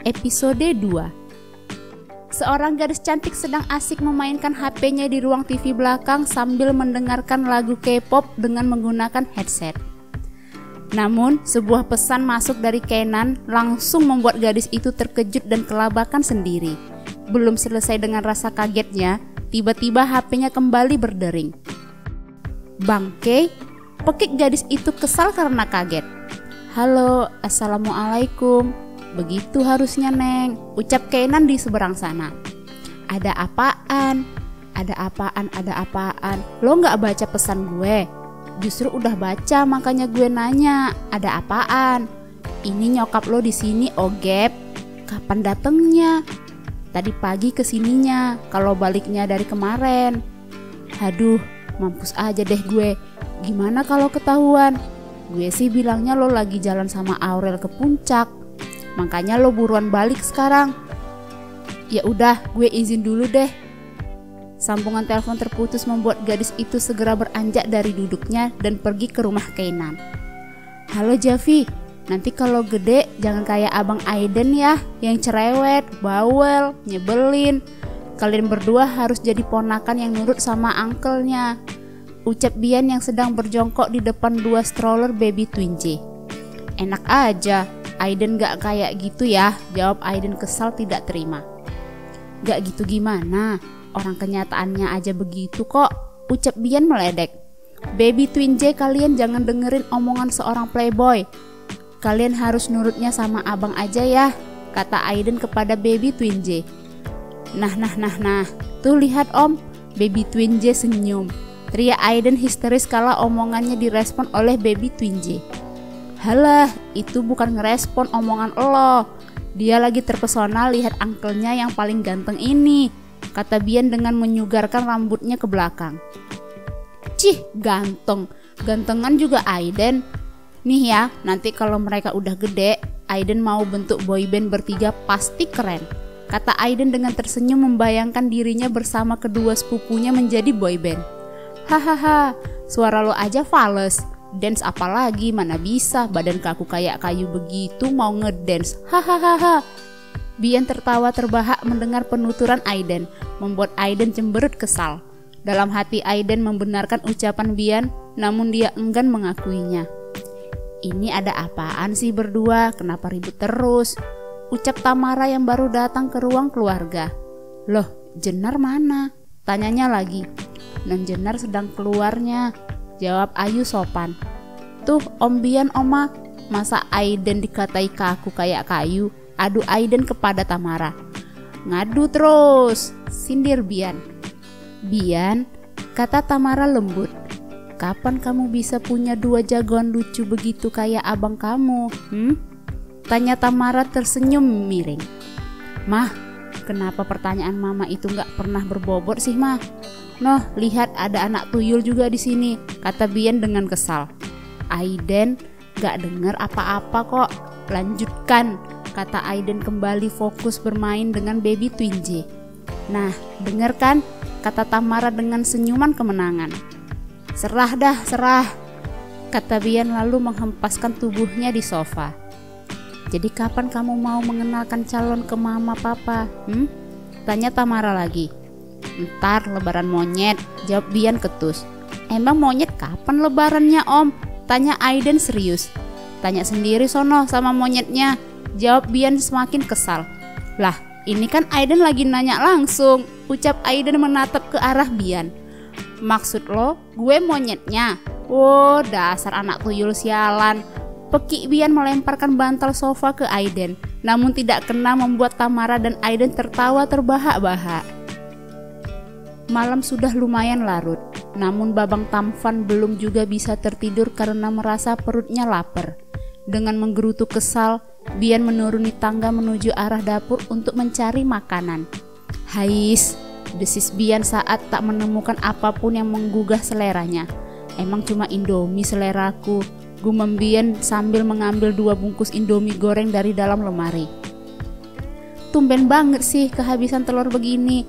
Episode 2. Seorang gadis cantik sedang asik memainkan HP-nya di ruang TV belakang sambil mendengarkan lagu K-pop dengan menggunakan headset. Namun, sebuah pesan masuk dari Kenan langsung membuat gadis itu terkejut dan kelabakan sendiri. Belum selesai dengan rasa kagetnya, tiba-tiba HP-nya kembali berdering. "Bangke?" pekik gadis itu kesal karena kaget. "Halo, assalamualaikum." "Begitu harusnya, Neng," ucap Kenan di seberang sana. "Ada apaan? Ada apaan? Ada apaan? Lo gak baca pesan gue?" "Justru udah baca, makanya gue nanya, ada apaan?" "Ini nyokap lo di sini, Ogep." "Kapan datengnya?" "Tadi pagi kesininya, kalau baliknya dari kemarin." "Aduh, mampus aja deh gue. Gimana kalau ketahuan?" "Gue sih bilangnya lo lagi jalan sama Aurel ke puncak, makanya lo buruan balik sekarang." "Ya udah, gue izin dulu deh." Sambungan telepon terputus membuat gadis itu segera beranjak dari duduknya dan pergi ke rumah Kenan. "Halo Javi, nanti kalau gede jangan kayak abang Aiden ya, yang cerewet, bawel, nyebelin. Kalian berdua harus jadi ponakan yang nurut sama uncle-nya," ucap Bian yang sedang berjongkok di depan dua stroller baby twin J. "Enak aja, Aiden gak kayak gitu ya," jawab Aiden kesal tidak terima. "Gak gitu gimana? Orang kenyataannya aja begitu kok," ucap Bian meledek. "Baby twin J, kalian jangan dengerin omongan seorang playboy. Kalian harus nurutnya sama abang aja ya," kata Aiden kepada baby twin J. Nah, tuh lihat om," baby twin J senyum. Teriak Aiden histeris kala omongannya direspon oleh baby twin J. "Halah, itu bukan ngerespon omongan lo. Dia lagi terpesona lihat uncle-nya yang paling ganteng ini," kata Bian dengan menyugarkan rambutnya ke belakang. "Cih, ganteng. Gantengan juga Aiden. Nih ya, nanti kalau mereka udah gede, Aiden mau bentuk boyband bertiga pasti keren," kata Aiden dengan tersenyum membayangkan dirinya bersama kedua sepupunya menjadi boyband. "Hahaha, suara lo aja fales. Dance apalagi, mana bisa, badan kaku kayak kayu begitu mau ngedance, hahaha." Bian tertawa terbahak mendengar penuturan Aiden, membuat Aiden cemberut kesal. Dalam hati Aiden membenarkan ucapan Bian, namun dia enggan mengakuinya. "Ini ada apaan sih berdua, kenapa ribut terus?" ucap Tamara yang baru datang ke ruang keluarga. "Loh, Jenar mana?" tanyanya lagi. "Non Jenar sedang keluarnya," jawab Ayu sopan. "Tuh Om Bian, Oma, masa Aiden dikatai kaku kayak kayu?" adu Aiden kepada Tamara. "Ngadu terus," sindir Bian. "Bian," kata Tamara lembut, "kapan kamu bisa punya dua jagoan lucu begitu kayak abang kamu? Tanya Tamara tersenyum miring. "Mah, kenapa pertanyaan mama itu gak pernah berbobot sih, Mah? Noh, lihat ada anak tuyul juga di sini," kata Bian dengan kesal. "Aiden gak dengar apa-apa kok, lanjutkan," kata Aiden kembali fokus bermain dengan baby twin J. "Nah, denger kan?" kata Tamara dengan senyuman kemenangan. "Serah dah, serah," kata Bian lalu menghempaskan tubuhnya di sofa. "Jadi kapan kamu mau mengenalkan calon ke mama papa? Tanya Tamara lagi. "Ntar lebaran monyet," jawab Bian ketus. "Emang monyet kapan lebarannya om?" tanya Aiden serius. "Tanya sendiri sono sama monyetnya," jawab Bian semakin kesal. "Lah, ini kan Aiden lagi nanya langsung," ucap Aiden menatap ke arah Bian. "Maksud lo gue monyetnya? Oh, dasar anak tuyul sialan." Pekik Bian melemparkan bantal sofa ke Aiden, namun tidak kena membuat Tamara dan Aiden tertawa terbahak-bahak. Malam sudah lumayan larut, namun Babang Tampan belum juga bisa tertidur karena merasa perutnya lapar. Dengan menggerutu kesal, Bian menuruni tangga menuju arah dapur untuk mencari makanan. "Hais," desis Bian saat tak menemukan apapun yang menggugah seleranya. "Emang cuma Indomie seleraku," gumam Bian sambil mengambil 2 bungkus Indomie goreng dari dalam lemari. "Tumben banget sih kehabisan telur begini,"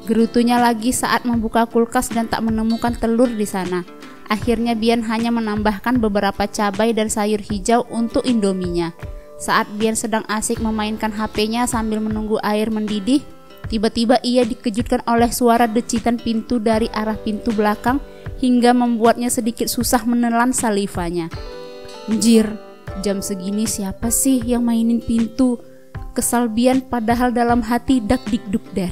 gerutunya lagi saat membuka kulkas dan tak menemukan telur di sana. Akhirnya Bian hanya menambahkan beberapa cabai dan sayur hijau untuk Indominya. Saat Bian sedang asik memainkan HP-nya sambil menunggu air mendidih, tiba-tiba ia dikejutkan oleh suara decitan pintu dari arah pintu belakang hingga membuatnya sedikit susah menelan salivanya. Anjir, jam segini siapa sih yang mainin pintu? Kesal Bian padahal dalam hati dak dik duk der.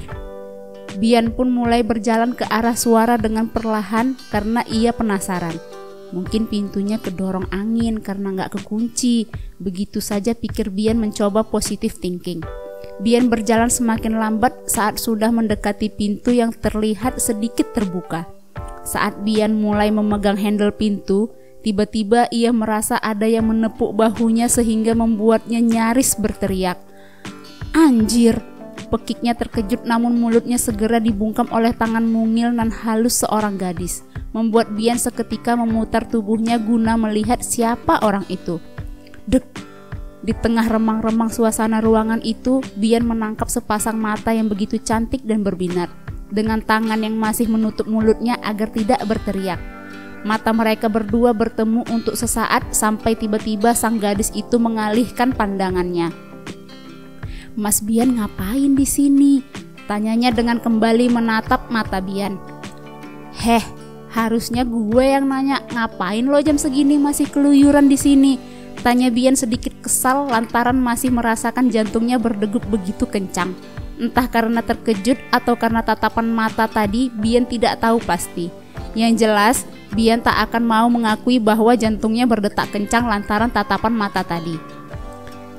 Bian pun mulai berjalan ke arah suara dengan perlahan karena ia penasaran. Mungkin pintunya kedorong angin karena gak kekunci. Begitu saja pikir Bian mencoba positive thinking. Bian berjalan semakin lambat saat sudah mendekati pintu yang terlihat sedikit terbuka. Saat Bian mulai memegang handle pintu, tiba-tiba ia merasa ada yang menepuk bahunya sehingga membuatnya nyaris berteriak. Anjir! Pekiknya terkejut namun mulutnya segera dibungkam oleh tangan mungil nan halus seorang gadis, membuat Bian seketika memutar tubuhnya guna melihat siapa orang itu. Dek! Di tengah remang-remang suasana ruangan itu, Bian menangkap sepasang mata yang begitu cantik dan berbinar, dengan tangan yang masih menutup mulutnya agar tidak berteriak. Mata mereka berdua bertemu untuk sesaat sampai tiba-tiba sang gadis itu mengalihkan pandangannya. Mas Bian ngapain di sini? Tanyanya dengan kembali menatap mata Bian. Heh, harusnya gue yang nanya, ngapain lo jam segini masih keluyuran di sini? Tanya Bian sedikit kesal lantaran masih merasakan jantungnya berdegup begitu kencang. Entah karena terkejut atau karena tatapan mata tadi, Bian tidak tahu pasti. Yang jelas, Bian tak akan mau mengakui bahwa jantungnya berdetak kencang lantaran tatapan mata tadi.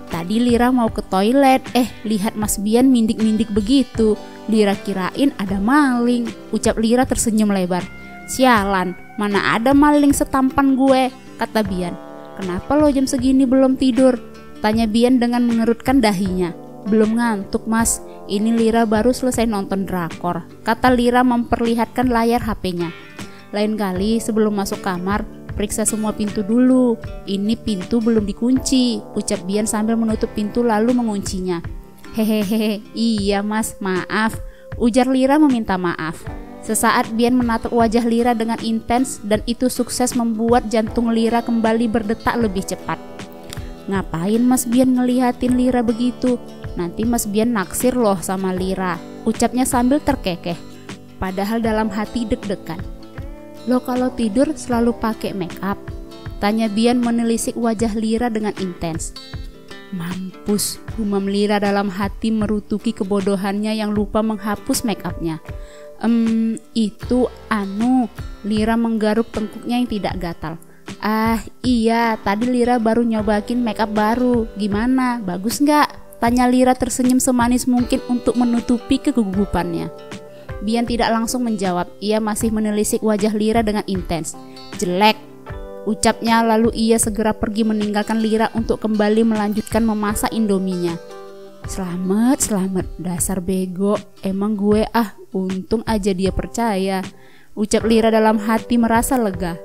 Tadi Lira mau ke toilet, lihat Mas Bian mindik-mindik begitu. Lira kirain ada maling, ucap Lira tersenyum lebar. Sialan, mana ada maling setampan gue, kata Bian. Kenapa lo jam segini belum tidur? Tanya Bian dengan mengerutkan dahinya. Belum ngantuk mas, ini Lira baru selesai nonton drakor, kata Lira memperlihatkan layar HP-nya. Lain kali sebelum masuk kamar, periksa semua pintu dulu. Ini pintu belum dikunci, ucap Bian sambil menutup pintu lalu menguncinya. Hehehe, iya mas, maaf, ujar Lira meminta maaf. Sesaat Bian menatap wajah Lira dengan intens dan itu sukses membuat jantung Lira kembali berdetak lebih cepat. Ngapain Mas Bian ngelihatin Lira begitu? Nanti Mas Bian naksir loh sama Lira, ucapnya sambil terkekeh. Padahal dalam hati deg-degan. Lo kalau tidur selalu pakai make up? Tanya Bian menelisik wajah Lira dengan intens. Mampus, gumam Lira dalam hati merutuki kebodohannya yang lupa menghapus make upnya. Itu Lira menggaruk tengkuknya yang tidak gatal. Ah iya, tadi Lira baru nyobain make up baru. Gimana, bagus nggak? Tanya Lira tersenyum semanis mungkin untuk menutupi kegugupannya. Bian tidak langsung menjawab, ia masih menelisik wajah Lira dengan intens. Jelek, ucapnya lalu ia segera pergi meninggalkan Lira untuk kembali melanjutkan memasak indominya. Selamat, dasar bego, emang gue untung aja dia percaya, ucap Lira dalam hati merasa lega.